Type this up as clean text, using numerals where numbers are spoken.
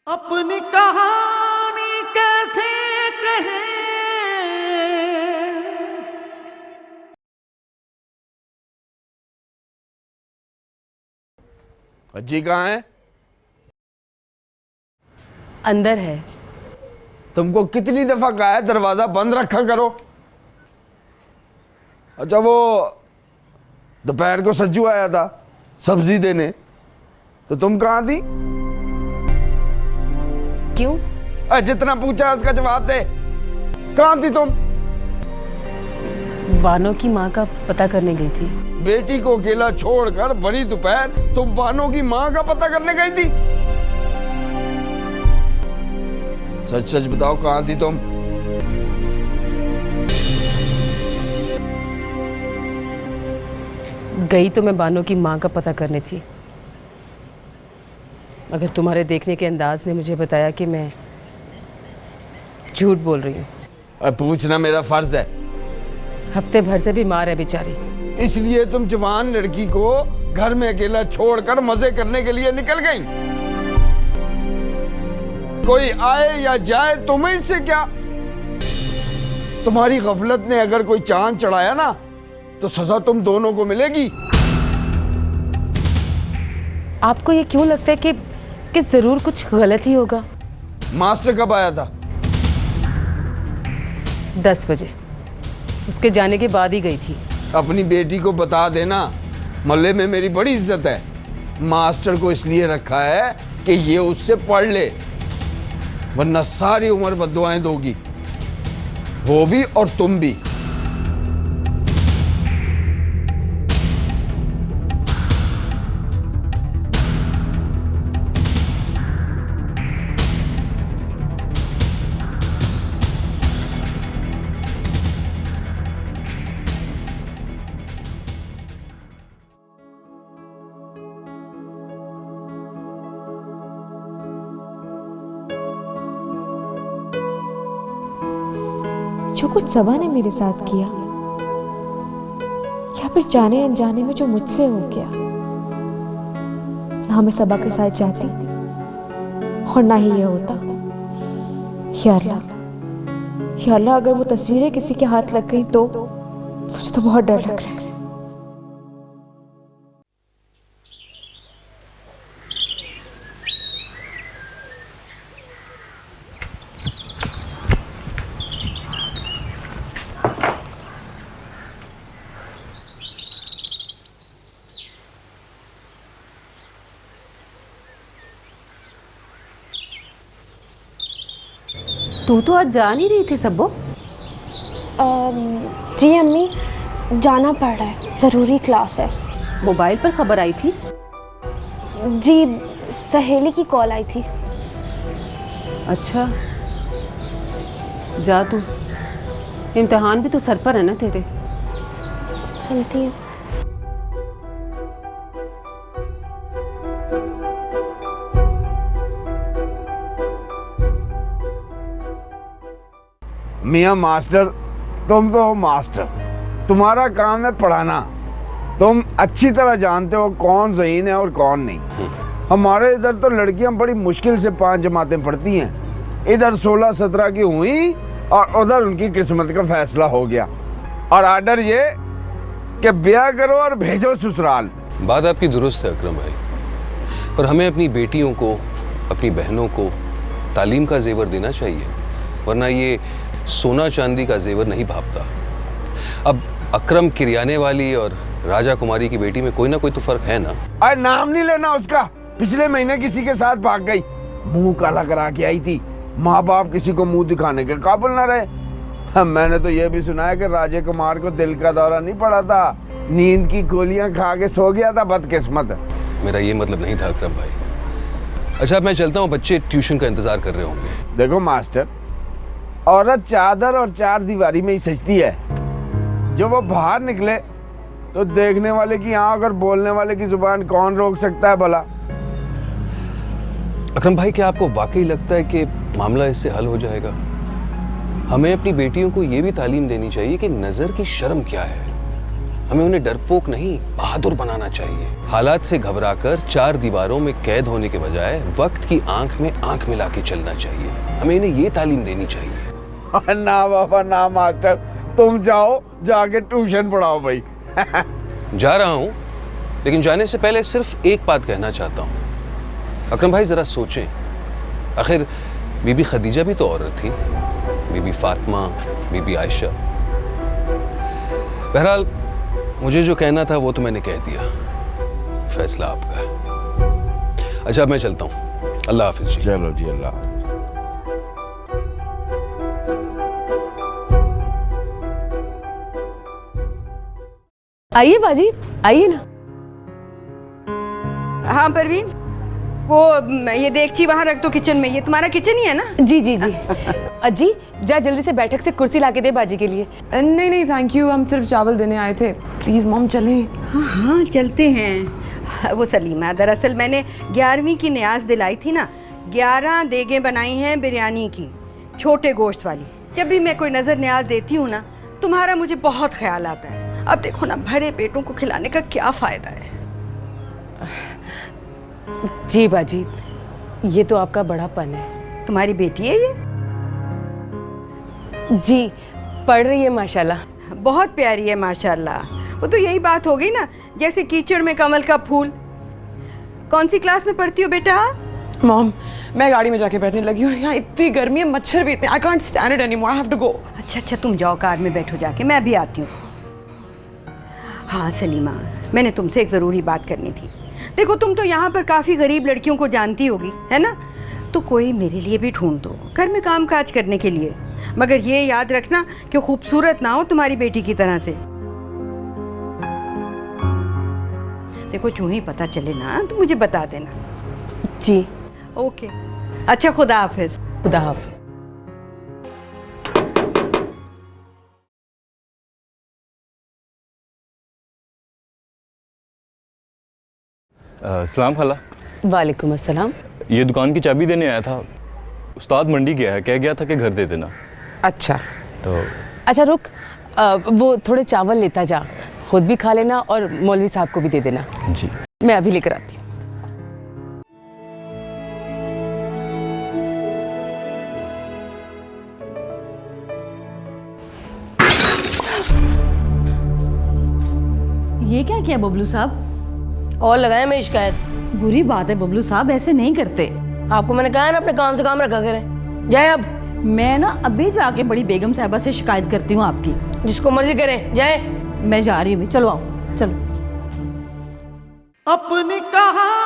अपनी कहानी कैसे कहें। अज्जी कहाँ है? अंदर है। तुमको कितनी दफा कहा है दरवाजा बंद रखा करो। अच्छा, वो दोपहर को सज्जू आया था सब्जी देने, तो तुम कहाँ थी? क्यों? जितना पूछा उसका जवाब दे। कहाँ थी तुम? बानो की माँ का पता करने गई थी। बेटी को अकेला छोड़कर बड़ी दोपहर तुम बानो की माँ का पता करने गई थी? सच सच बताओ, कहाँ थी तुम? गई तो मैं बानो की माँ का पता करने थी, मगर तुम्हारे देखने के अंदाज ने मुझे बताया कि मैं झूठ बोल रही हूँ। पूछना मेरा फर्ज है। हफ्ते भर से बीमार है बेचारी, इसलिए तुम जवान लड़की को घर में अकेला छोड़कर मजे करने के लिए निकल गई। कोई आए या जाए तुम्हें इससे क्या? तुम्हारी गफलत ने अगर कोई चांद चढ़ाया ना, तो सजा तुम दोनों को मिलेगी। आपको ये क्यों लगता है कि जरूर कुछ गलत ही होगा? मास्टर कब आया था? 10 बजे। उसके जाने के बाद ही गई थी। अपनी बेटी को बता देना, मोहल्ले में मेरी बड़ी इज्जत है। मास्टर को इसलिए रखा है कि ये उससे पढ़ ले, वरना सारी उम्र बद्दुआएं दोगी, वो भी और तुम भी। जो कुछ सबा ने मेरे साथ किया, या फिर जाने अनजाने में जो मुझसे हो गया, ना मैं सबा के साथ जाती और ना ही ये होता। या अल्लाह, अगर वो तस्वीरें किसी के हाथ लग गई तो मुझे तो बहुत डर लग रहा है। तू तो आज जा नहीं रही थी सब्बो? जी अम्मी, जाना पड़ रहा है, ज़रूरी क्लास है। मोबाइल पर खबर आई थी? जी, सहेली की कॉल आई थी। अच्छा, जा तू, इम्तिहान भी तो सर पर है ना तेरे। चलती हूँ। मियाँ मास्टर, तुम तो हो मास्टर, तुम्हारा काम है पढ़ाना। तुम अच्छी तरह जानते हो कौन ज़हीन है और कौन नहीं। हमारे इधर तो लड़कियां बड़ी मुश्किल से 5 जमातें पढ़ती हैं। इधर 16-17 की हुई और उधर उनकी किस्मत का फैसला हो गया, और आर्डर ये कि ब्याह करो और भेजो ससुराल। बात आपकी दुरुस्त है अकरम भाई, पर हमें अपनी बेटियों को, अपनी बहनों को तालीम का जेवर देना चाहिए, वरना ये सोना चांदी का जेवर नहीं भापता। अब अकरम किरियाने वाली और राजा कुमारी की बेटी में कोई ना कोई तो फर्क है ना। अरे नाम नहीं लेना उसका। पिछले महीने किसी के साथ भाग गई, मुंह काला करा के आई थी। माँ बाप किसी को मुंह दिखाने के काबिल ना रहे। मैंने तो यह भी सुना है कि राजे कुमार को दिल का दौरा नहीं पड़ा था, नींद की गोलियां खा के सो गया था, बदकिस्मत। मेरा ये मतलब नहीं था अकरम भाई। अच्छा, मैं चलता हूँ, बच्चे ट्यूशन का इंतजार कर रहे होंगे। देखो मास्टर, औरत चादर और 4 दीवारी में ही सजती है। जो वो बाहर निकले तो देखने वाले की आंख और बोलने वाले की जुबान कौन रोक सकता है भला? अकरम भाई, क्या आपको वाकई लगता है कि मामला इससे हल हो जाएगा? हमें अपनी बेटियों को ये भी तालीम देनी चाहिए कि नजर की शर्म क्या है। हमें उन्हें डरपोक नहीं, बहादुर बनाना चाहिए। हालात से घबराकर 4 दीवारों में कैद होने के बजाय वक्त की आंख में आंख मिला के चलना चाहिए। हमें इन्हें ये तालीम देनी चाहिए। ना बाबा ना मास्टर, तुम जाओ, जाके ट्यूशन पढ़ाओ भाई। जा रहा हूं, लेकिन जाने से पहले सिर्फ एक बात कहना चाहता हूं। अकरम भाई जरा सोचें, आखिर बीबी खदीजा भी तो औरत थी, बीबी फातिमा, बीबी आयशा। बहरहाल मुझे जो कहना था वो तो मैंने कह दिया, फैसला आपका। अच्छा अब मैं चलता हूं, अल्लाह हाफिज जी। चलो जी, अल्लाह। आइए बाजी, आइए ना। हाँ परवीन, वो ये देगची वहाँ रख दो किचन में। ये तुम्हारा किचन ही है ना? जी जी जी। अजी जा जल्दी से बैठक से कुर्सी लाके दे बाजी के लिए। नहीं नहीं थैंक यू, हम सिर्फ चावल देने आए थे। प्लीज मॉम चलें। हाँ हाँ चलते हैं। वो सलीमा, दरअसल मैंने 11वीं की न्याज दिलाई थी ना, 11 देगें बनाई हैं बिरयानी की, छोटे गोश्त वाली। जब भी मैं कोई नज़र न्याज देती हूँ ना, तुम्हारा मुझे बहुत ख्याल आता है। अब देखो ना, भरे पेटों को खिलाने का क्या फ़ायदा है। जी बाजी, ये तो आपका बड़ापन है। तुम्हारी बेटी है ये? जी पढ़ रही है माशाल्लाह। बहुत प्यारी है माशाल्लाह। वो तो यही बात हो गई ना, जैसे कीचड़ में कमल का फूल। कौन सी क्लास में पढ़ती हो बेटा? मॉम मैं गाड़ी में जाके बैठने लगी हूँ, यहाँ इतनी गर्मी है, मच्छर भी इतने, I can't stand it anymore, I have to go. अच्छा अच्छा तुम जाओ, कार में बैठो जाके, मैं भी आती हूँ। हाँ सलीमा, मैंने तुमसे एक ज़रूरी बात करनी थी। देखो तुम तो यहाँ पर काफ़ी गरीब लड़कियों को जानती होगी, है ना? तो कोई मेरे लिए भी ढूंढ दो घर में काम काज करने के लिए। मगर ये याद रखना कि खूबसूरत ना हो तुम्हारी बेटी की तरह से। देखो जो ही पता चले ना तो मुझे बता देना। जी ओके, अच्छा खुदा हाफिज। खुदा हाफिज। सलाम खाला। वालेकुम अस्सलाम। ये दुकान की चाबी देने आया था, उस्ताद मंडी गया है, कह गया था कि घर दे देना। अच्छा तो अच्छा रुक, वो थोड़े चावल लेता जा, खुद भी खा लेना और मौलवी साहब को भी दे देना। जी मैं अभी लेकर आती हूँ। ये क्या किया बबलू साहब? और लगाया मैं शिकायत। बुरी बात है बबलू साहब, ऐसे नहीं करते। आपको मैंने कहा है ना अपने काम से काम रखा करें। जाए अब। मैं ना अभी जाके बड़ी बेगम साहबा से शिकायत करती हूँ आपकी। जिसको मर्जी करें, जाए। मैं जा रही हूँ, चलो आओ चलो। अपनी कहानी